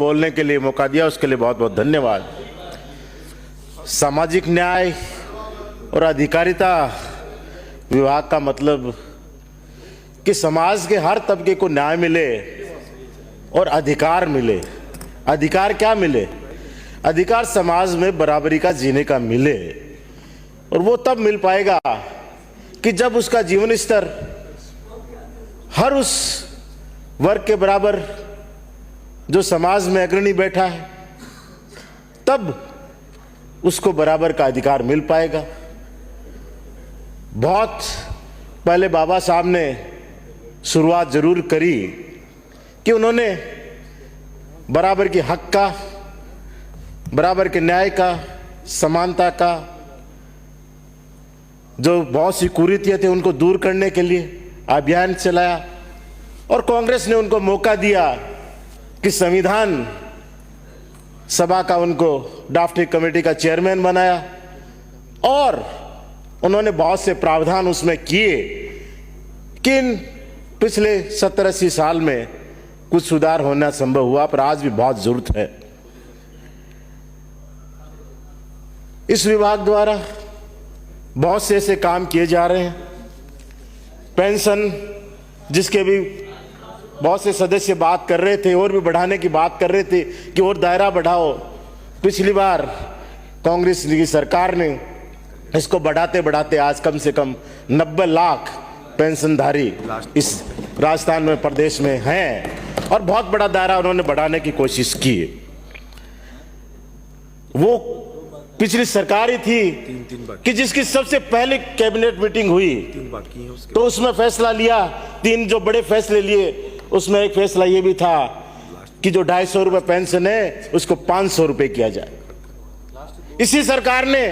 बोलने के लिए मौका दिया, उसके लिए बहुत बहुत धन्यवाद। सामाजिक न्याय और अधिकारिता विभाग का मतलब कि समाज के हर तबके को न्याय मिले और अधिकार मिले। अधिकार क्या मिले? अधिकार समाज में बराबरी का जीने का मिले, और वो तब मिल पाएगा कि जब उसका जीवन स्तर हर उस वर्ग के बराबर जो समाज में अग्रणी बैठा है, तब उसको बराबर का अधिकार मिल पाएगा। बहुत पहले बाबा साहब ने शुरुआत जरूर करी कि उन्होंने बराबर के हक का, बराबर के न्याय का, समानता का, जो बहुत सी कुरीतियां थी उनको दूर करने के लिए अभियान चलाया, और कांग्रेस ने उनको मौका दिया कि संविधान सभा का उनको ड्राफ्टिंग कमेटी का चेयरमैन बनाया, और उन्होंने बहुत से प्रावधान उसमें किए कि पिछले 70-80 साल में कुछ सुधार होना संभव हुआ, पर आज भी बहुत जरूरत है। इस विभाग द्वारा बहुत से ऐसे काम किए जा रहे हैं। पेंशन, जिसके भी बहुत से सदस्य बात कर रहे थे, और भी बढ़ाने की बात कर रहे थे कि और दायरा बढ़ाओ। पिछली बार कांग्रेस की सरकार ने इसको बढ़ाते बढ़ाते आज कम से कम 90 लाख पेंशनधारी इस राजस्थान में, प्रदेश में हैं, और बहुत बड़ा दायरा उन्होंने बढ़ाने की कोशिश की। वो पिछली सरकार ही थी कि जिसकी सबसे पहले कैबिनेट मीटिंग हुई, तो उसमें फैसला लिया, 3 जो बड़े फैसले लिए, उसमें एक फैसला ये भी था कि जो 250 रुपए पेंशन है उसको 500 रुपए किया जाए। इसी सरकार ने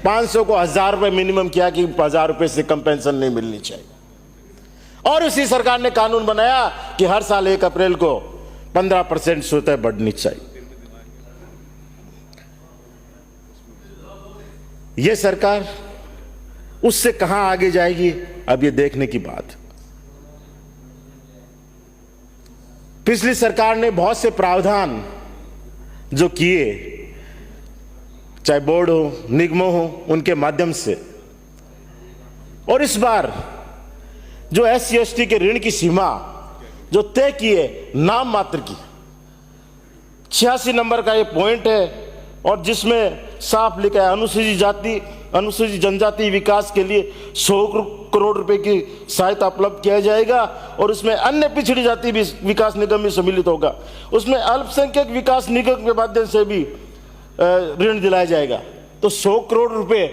500 को 1000 रुपए मिनिमम किया कि 1000 रुपए से कम पेंशन नहीं मिलनी चाहिए, और उसी सरकार ने कानून बनाया कि हर साल 1 अप्रैल को 15% स्वतः बढ़नी चाहिए। यह सरकार उससे कहां आगे जाएगी, अब यह देखने की बात। पिछली सरकार ने बहुत से प्रावधान जो किए, चाहे बोर्ड हो, निगमों हो, उनके माध्यम से, और इस बार जो SC/ST के ऋण की सीमा जो तय की है, नाम मात्र की 86 नंबर का ये पॉइंट है, और जिसमें साफ लिखा है अनुसूचित जाति, अनुसूचित जनजाति विकास के लिए 100 करोड़ रुपए की सहायता उपलब्ध किया जाएगा, और उसमें अन्य पिछड़ी जाति विकास निगम भी सम्मिलित होगा। उसमें अल्पसंख्यक विकास निगम के माध्यम से भी ऋण दिलाया जाएगा। तो 100 करोड़ रुपए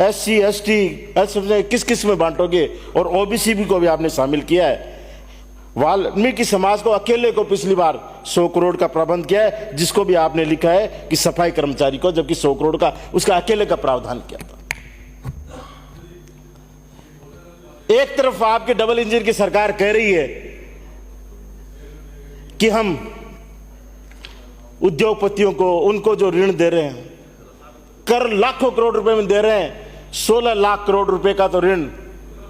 SC/ST किस किस में बांटोगे? और OBC भी को भी आपने शामिल किया है। वाल्मीकि समाज को अकेले को पिछली बार 100 करोड़ का प्रबंध किया है, जिसको भी आपने लिखा है कि सफाई कर्मचारी को, जबकि 100 करोड़ का उसका अकेले का प्रावधान किया था। एक तरफ आपके डबल इंजन की सरकार कह रही है कि हम उद्योगपतियों को, उनको जो ऋण दे रहे हैं, कर लाखों करोड़ रुपए में दे रहे हैं, 16 लाख करोड़ रुपए का तो ऋण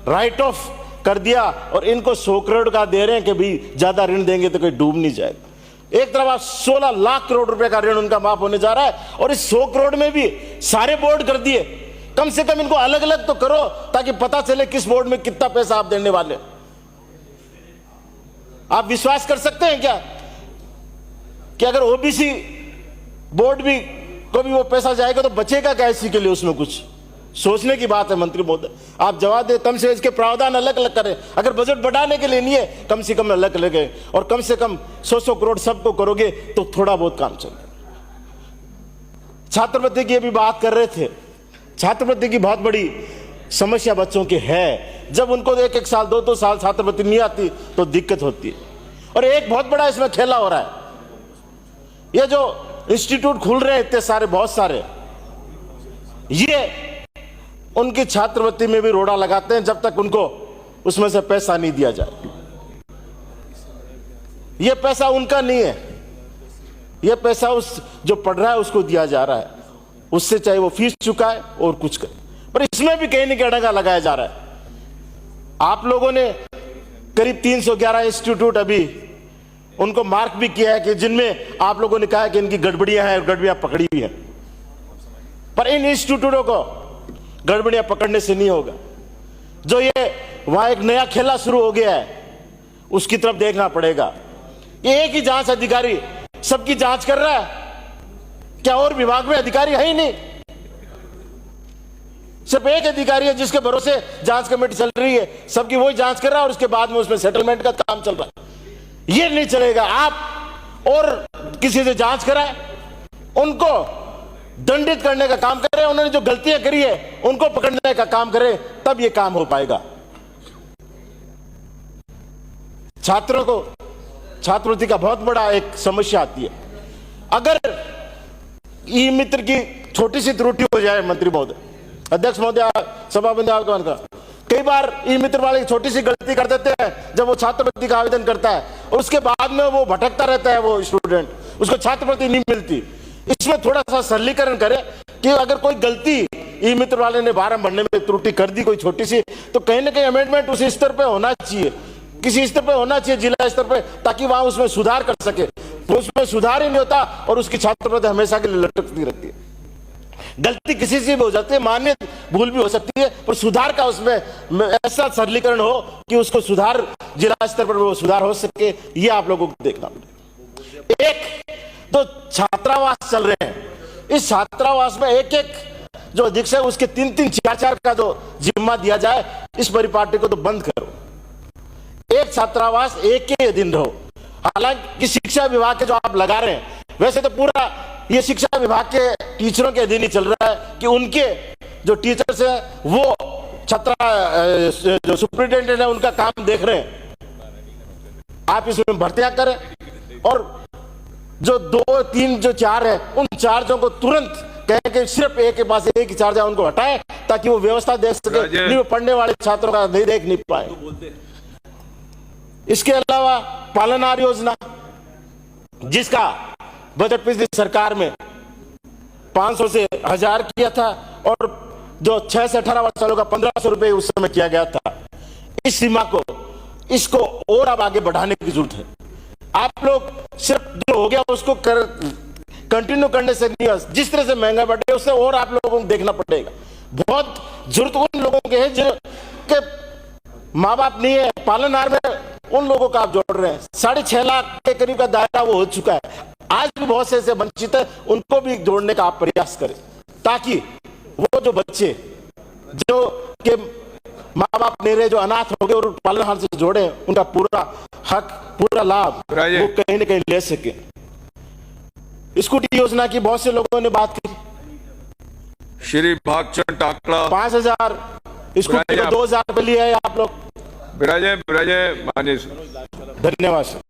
राइट ऑफ कर दिया, और इनको 100 करोड़ का दे रहे हैं कि भी ज्यादा ऋण देंगे तो कोई डूब नहीं जाएगा। एक तरफ आप 16 लाख करोड़ रुपए का ऋण उनका माफ होने जा रहा है, और इस 100 करोड़ में भी सारे बोर्ड कर दिए। कम से कम इनको अलग अलग तो करो, ताकि पता चले किस बोर्ड में कितना पैसा आप देने वाले। आप विश्वास कर सकते हैं क्या कि अगर OBC बोर्ड भी को भी वो पैसा जाएगा तो बचेगा क्या SC के लिए? उसमें कुछ सोचने की बात है। मंत्री महोदय, आप जवाब दे, कम से इसके प्रावधान अलग अलग करें। अगर बजट बढ़ाने के लिए नहीं है, कम से कम अलग अलग है, और कम से कम 100 करोड़ सबको करोगे तो थोड़ा बहुत काम चलेगा। छात्रवृत्ति की भी बात कर रहे थे। छात्रवृत्ति की बहुत बड़ी समस्या बच्चों की है। जब उनको 1-1 साल 2-2 साल छात्रवृत्ति नहीं आती तो दिक्कत होती है। और एक बहुत बड़ा इसमें खेला हो रहा है, ये जो इंस्टीट्यूट खुल रहे हैं इतने सारे, बहुत सारे, ये उनकी छात्रवृत्ति में भी रोड़ा लगाते हैं जब तक उनको उसमें से पैसा नहीं दिया जाए। ये पैसा उनका नहीं है, ये पैसा उस जो पढ़ रहा है उसको दिया जा रहा है, उससे चाहे वो फीस चुकाए और कुछ करे, पर इसमें भी कहीं न कहीं डंगा लगाया जा रहा है। आप लोगों ने करीब 311 इंस्टीट्यूट अभी उनको मार्क भी किया है कि जिनमें आप लोगों ने कहा है कि इनकी गड़बड़ियां हैं और गड़बड़ियां पकड़ी हुई हैं, पर इन इंस्टीट्यूटों को गड़बड़ियां पकड़ने से नहीं होगा। जो ये वहां एक नया खेला शुरू हो गया है उसकी तरफ देखना पड़ेगा। ये एक ही जांच अधिकारी सबकी जांच कर रहा है, क्या और विभाग में अधिकारी है ही नहीं? सिर्फ एक अधिकारी है जिसके भरोसे जांच कमेटी चल रही है, सबकी वही जांच कर रहा है और उसके बाद में उसमें सेटलमेंट का काम चल रहा है। ये नहीं चलेगा। आप और किसी से जांच कराए, उनको दंडित करने का काम करें, उन्होंने जो गलतियां करी है उनको पकड़ने का काम करें, तब ये काम हो पाएगा। छात्रों को छात्रवृत्ति का बहुत बड़ा एक समस्या आती है। अगर ई मित्र की छोटी सी त्रुटि हो जाए, मंत्री महोदय, अध्यक्ष महोदय, सभापति का कई बार ई मित्र वाले छोटी सी गलती कर देते हैं जब वो छात्रवृत्ति का आवेदन करता है और उसके बाद में वो भटकता रहता है, वो स्टूडेंट, उसको छात्रवृत्ति नहीं मिलती। इसमें थोड़ा सा सरलीकरण करें कि अगर कोई गलती ई मित्र वाले ने फार्म भरने में त्रुटि कर दी कोई छोटी सी, तो कहीं ना कहीं अमेंडमेंट उस स्तर पे होना चाहिए, किसी स्तर पे होना चाहिए, जिला स्तर पे, ताकि वहां उसमें सुधार कर सके। उसमें सुधार ही नहीं होता और उसकी छात्रवृत्ति हमेशा के लिए लटकती रहती है। गलती किसी से भी हो जाती है, मान्य भूल भी हो सकती है, पर सुधार का उसमें ऐसा सरलीकरण हो कि उसको सुधार जिला स्तर पर वो सुधार हो सके, ये आप लोगों को देखना पड़ेगा। एक तो छात्रावास चल रहे हैं, इस छात्रावास में एक एक जो अधीक्षक है उसके 3-3, 4-4 का जो जिम्मा दिया जाए, इस परिपाटी को तो बंद करो। एक छात्रावास एक के अधीन रहो। हालांकि शिक्षा विभाग के जो आप लगा रहे हैं, वैसे तो पूरा ये शिक्षा विभाग के टीचरों के अधीन ही चल रहा है कि उनके जो टीचर्स है वो जो सुपरिटेंडेंट है उनका काम देख रहे हैं। आप इसमें भर्तियां करें और जो 2, 3, जो 4 है उन चार्जों को तुरंत कहें कि सिर्फ एक के पास एक ही चार्ज है, उनको हटाएं ताकि वो व्यवस्था देख सके, नहीं वो पढ़ने वाले छात्रों का नहीं देख नहीं पाए। इसके अलावा पालनहार योजना, जिसका बजट पिछली सरकार में 500 से 1000 किया था और जो 6 से 18 वर्ष वालों का 1500 रुपए उस समय किया गया था, इस सीमा को इसको और अब आगे बढ़ाने की जरूरत है। आप लोग सिर्फ जो हो गया उसको कंटिन्यू करने से नहीं, जिस तरह से महंगा बढ़े उससे और आप लोगों को देखना पड़ेगा। बहुत जरूरत उन लोगों के है जिनके माँ बाप नहीं है, पालनहार में उन लोगों का आप जोड़ रहे हैं। 6.5 लाख के करीब का दायरा वो हो चुका है। आज भी बहुत से ऐसे वंचित है, उनको भी जोड़ने का आप प्रयास करें, ताकि वो जो बच्चे जो के माँ बाप नहीं रहे, जो अनाथ हो गए और पालनहार से जोड़े, उनका पूरा हक, पूरा लाभ वो कहीं ना कहीं ले सके। स्कूटी योजना की बहुत से लोगों ने बात की। श्री भागचंद टाकड़ा 5000 स्कूटी को 2000 पे लिया है आप लोग। विराजय मानिस। धन्यवाद सर।